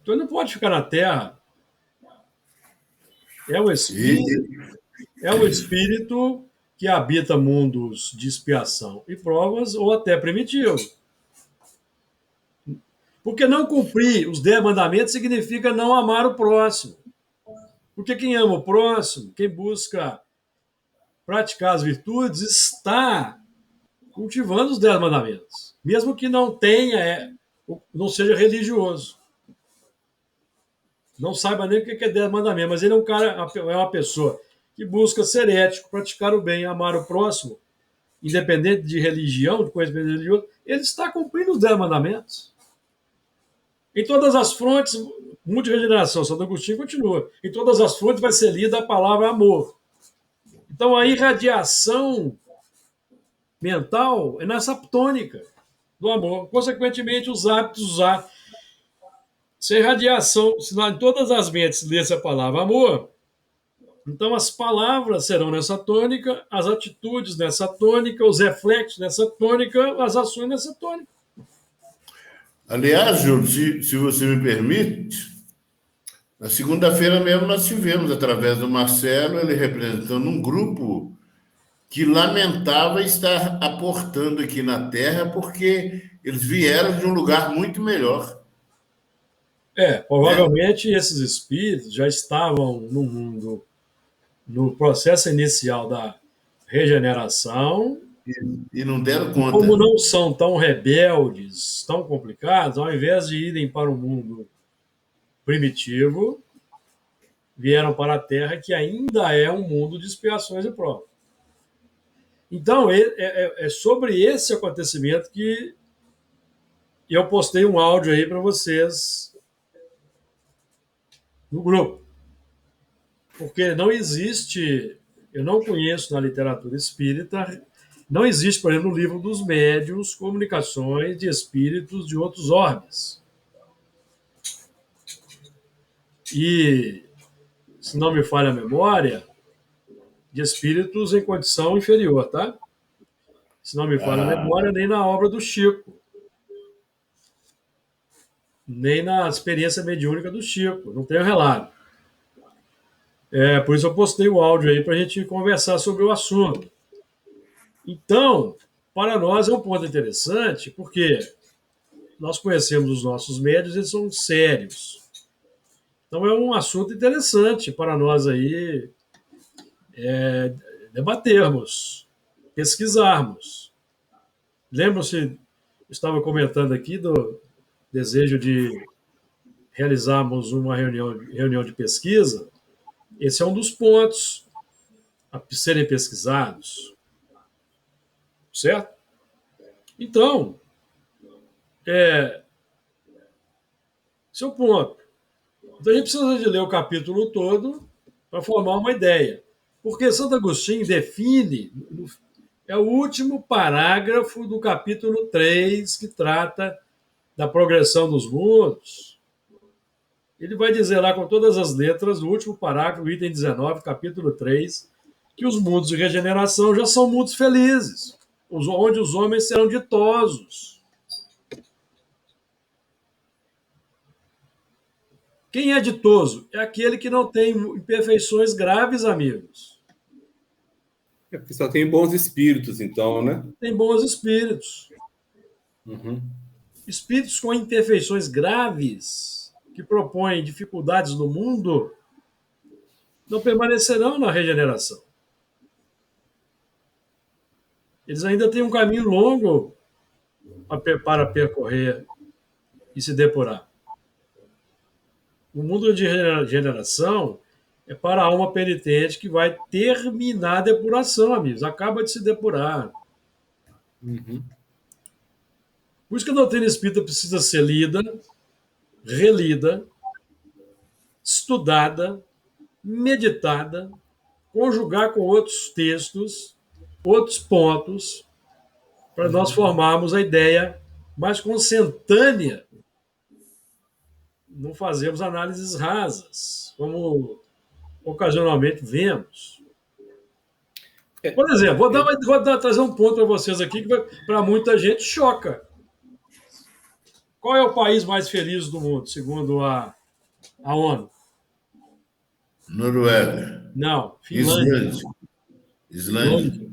Então ele não pode ficar na Terra. É um espírito que habita mundos de expiação e provas, ou até primitivo. Porque não cumprir os 10 mandamentos significa não amar o próximo. Porque quem ama o próximo, quem busca praticar as virtudes, está cultivando os 10 mandamentos. Mesmo que não não seja religioso. Não saiba nem o que é 10 mandamentos, mas ele é uma pessoa que busca ser ético, praticar o bem, amar o próximo, independente de religião, de conhecimento religioso, ele está cumprindo os 10 mandamentos. Em todas as frontes, mundo de regeneração, Santo Agostinho continua. Em todas as frontes vai ser lida a palavra amor. Então a irradiação mental é nessa tônica do amor. Consequentemente, os hábitos, se a irradiação, se em todas as mentes lê-se a palavra amor, então as palavras serão nessa tônica, as atitudes nessa tônica, os reflexos nessa tônica, as ações nessa tônica. Aliás, Júlio, se você me permite, na segunda-feira mesmo nós tivemos, através do Marcelo, ele representando um grupo que lamentava estar aportando aqui na Terra porque eles vieram de um lugar muito melhor. Provavelmente esses espíritos já estavam no mundo, no processo inicial da regeneração. E não deram conta. Como não são tão rebeldes, tão complicados, ao invés de irem para o mundo primitivo, vieram para a Terra, que ainda é um mundo de expiações e provas. Então, é sobre esse acontecimento que eu postei um áudio aí para vocês no grupo. Porque não existe, eu não conheço na literatura espírita, não existe, por exemplo, no livro dos médiuns, comunicações de espíritos de outros orbes. E, se não me falha a memória, de espíritos em condição inferior, tá? Se não me falha a memória, nem na obra do Chico, nem na experiência mediúnica do Chico, não tenho relato. Por isso eu postei o áudio aí para a gente conversar sobre o assunto. Então, para nós é um ponto interessante, porque nós conhecemos os nossos médios, eles são sérios. Então é um assunto interessante para nós aí debatermos, pesquisarmos. Lembram-se, estava comentando aqui do desejo de realizarmos uma reunião de pesquisa Esse é um dos pontos a serem pesquisados, certo? Então, seu ponto. Então, a gente precisa de ler o capítulo todo para formar uma ideia. Porque Santo Agostinho define, é o último parágrafo do capítulo 3, que trata da progressão dos mundos. Ele vai dizer lá com todas as letras, no último parágrafo, item 19, capítulo 3, que os mundos de regeneração já são mundos felizes, onde os homens serão ditosos. Quem é ditoso? É aquele que não tem imperfeições graves, amigos. É porque só tem bons espíritos, então, né? Tem bons espíritos. Uhum. Espíritos com imperfeições graves, que propõem dificuldades no mundo, não permanecerão na regeneração. Eles ainda têm um caminho longo para percorrer e se depurar. O mundo de regeneração é para a alma penitente que vai terminar a depuração, amigos. Acaba de se depurar. Uhum. Por isso que a doutrina espírita precisa ser lida, relida, estudada, meditada, conjugar com outros textos, outros pontos, para nós formarmos a ideia mais consentânea. Não fazemos análises rasas, como ocasionalmente vemos. Por exemplo, trazer um ponto para vocês aqui que para muita gente choca. Qual é o país mais feliz do mundo, segundo a ONU? Noruega. Não, Finlândia. Islândia.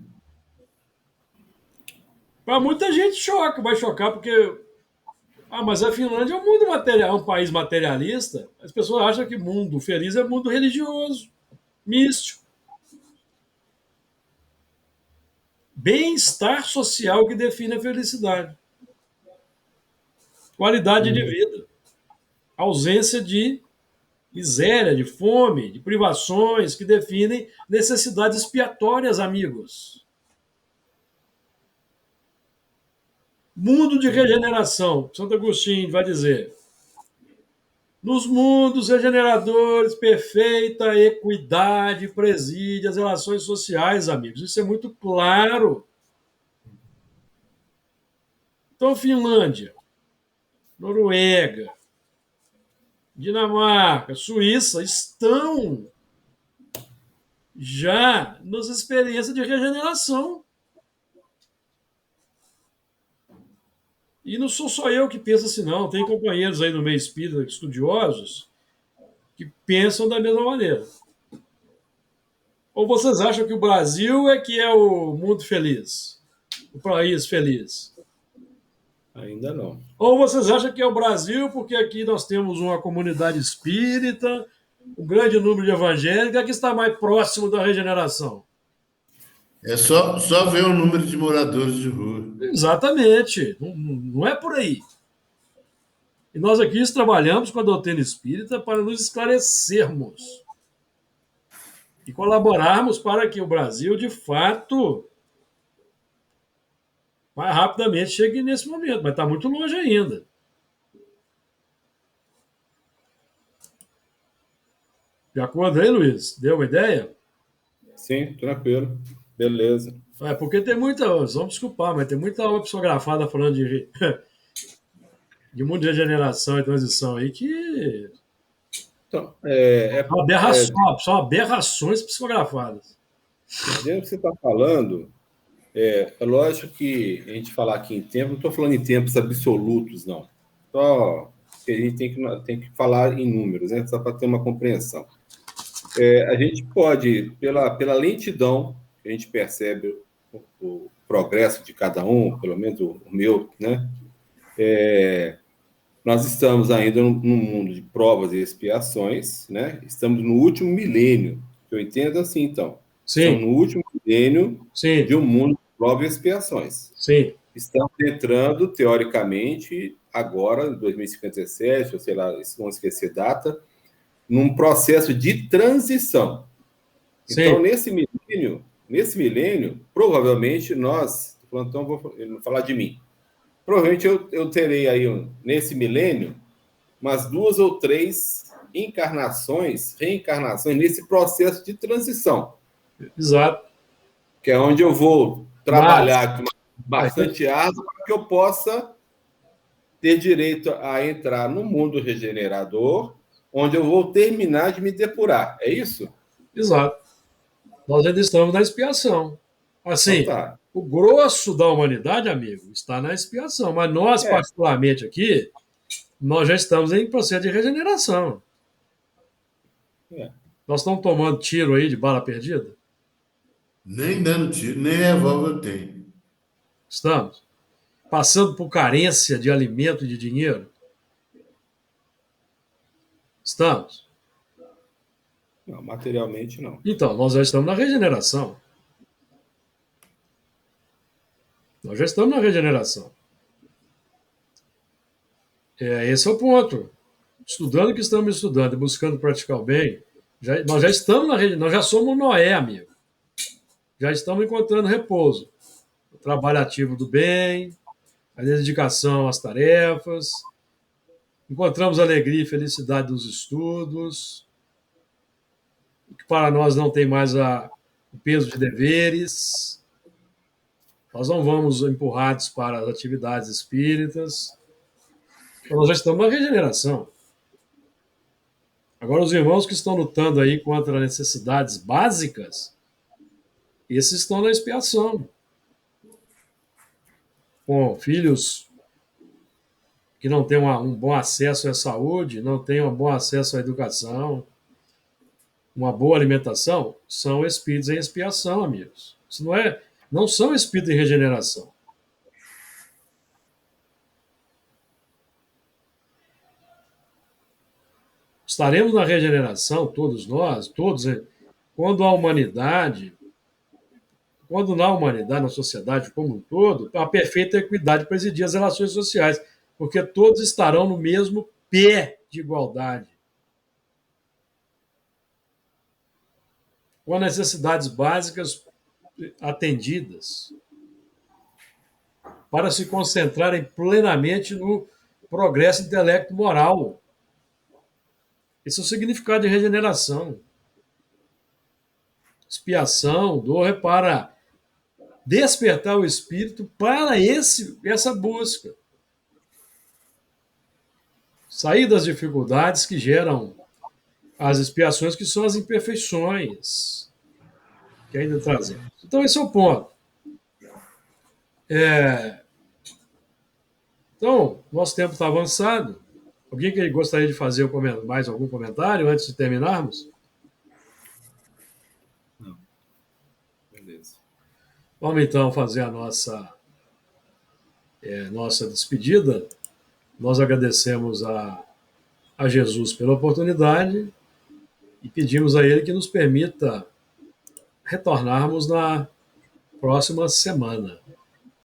Para muita gente choca, vai chocar porque mas a Finlândia é um mundo material, um país materialista. As pessoas acham que mundo feliz é mundo religioso, místico. Bem-estar social que define a felicidade. Qualidade de vida. Ausência de miséria, de fome, de privações que definem necessidades expiatórias, amigos. Mundo de regeneração. Santo Agostinho vai dizer: nos mundos regeneradores, perfeita equidade preside as relações sociais, amigos. Isso é muito claro. Então, Finlândia, Noruega, Dinamarca, Suíça estão já nas experiências de regeneração. E não sou só eu que penso assim, não. Tem companheiros aí no meio espírita, estudiosos, que pensam da mesma maneira. Ou vocês acham que o Brasil é que é o mundo feliz? O país feliz? Ainda não. Ou vocês acham que é o Brasil porque aqui nós temos uma comunidade espírita, um grande número de evangélicos, que está mais próximo da regeneração? É só ver o número de moradores de rua. Exatamente. Não é por aí. E nós aqui trabalhamos com a doutrina espírita para nos esclarecermos e colaborarmos para que o Brasil, de fato, mais rapidamente chegue nesse momento, mas está muito longe ainda. De acordo aí, Luiz? Deu uma ideia? Sim, tranquilo. Beleza. Porque tem muita, vamos desculpar, mas tem muita obra psicografada falando de mundo de regeneração e transição aí que Então, são aberrações psicografadas. dentro do que você está falando, é lógico que a gente falar aqui em tempo, não estou falando em tempos absolutos, não. Só que a gente tem que falar em números, né? Só para ter uma compreensão. A gente pode, pela lentidão que a gente percebe o progresso de cada um, pelo menos o meu, né? Nós estamos ainda num mundo de provas e expiações, né? Estamos no último milênio, que eu entendo assim, então. Sim. Estamos no último milênio Sim. de um mundo de provas e expiações. Sim. Estamos entrando, teoricamente, agora, em 2057, ou sei lá, vamos esquecer data, num processo de transição. Sim. Então, nesse milênio, provavelmente nós, então vou falar de mim, provavelmente eu terei aí, nesse milênio, umas 2 ou 3 reencarnações nesse processo de transição. Exato. Que é onde eu vou trabalhar bastante árduo para que eu possa ter direito a entrar no mundo regenerador, onde eu vou terminar de me depurar. É isso? Exato. Nós ainda estamos na expiação. Assim, Então tá. o grosso da humanidade, amigo, está na expiação. Mas nós, particularmente aqui, nós já estamos em processo de regeneração. Nós estamos tomando tiro aí de bala perdida? Nem dando tiro, nem revólver eu tenho. Estamos. Passando por carência de alimento e de dinheiro? Estamos. Não, materialmente não. Então, nós já estamos na regeneração. Nós já estamos na regeneração. Esse é o ponto. Estudando o que estamos estudando e buscando praticar o bem, nós já estamos na regeneração. Nós já somos Noé, amigo. Já estamos encontrando repouso. O trabalho ativo do bem, a dedicação às tarefas. Encontramos alegria e felicidade dos estudos. Que para nós não tem mais o peso de deveres. Nós não vamos empurrados para as atividades espíritas. Então, nós já estamos na regeneração. Agora, os irmãos que estão lutando aí contra necessidades básicas, esses estão na expiação. Com filhos que não têm um bom acesso à saúde, não têm um bom acesso à educação, uma boa alimentação, são espíritos em expiação, amigos. Isso não são espíritos em regeneração. Estaremos na regeneração, todos nós, quando na humanidade, na sociedade como um todo, a perfeita equidade presidir as relações sociais, porque todos estarão no mesmo pé de igualdade. Com necessidades básicas atendidas, para se concentrarem plenamente no progresso intelecto-moral. Esse é o significado de regeneração. Expiação, dor é para despertar o espírito para essa busca. Sair das dificuldades que geram as expiações, que são as imperfeições que ainda trazemos. Então, esse é o ponto. Então, nosso tempo está avançado. Alguém que gostaria de fazer mais algum comentário antes de terminarmos? Não. Beleza. Vamos então fazer a nossa despedida. Nós agradecemos a Jesus pela oportunidade e pedimos a Ele que nos permita retornarmos na próxima semana.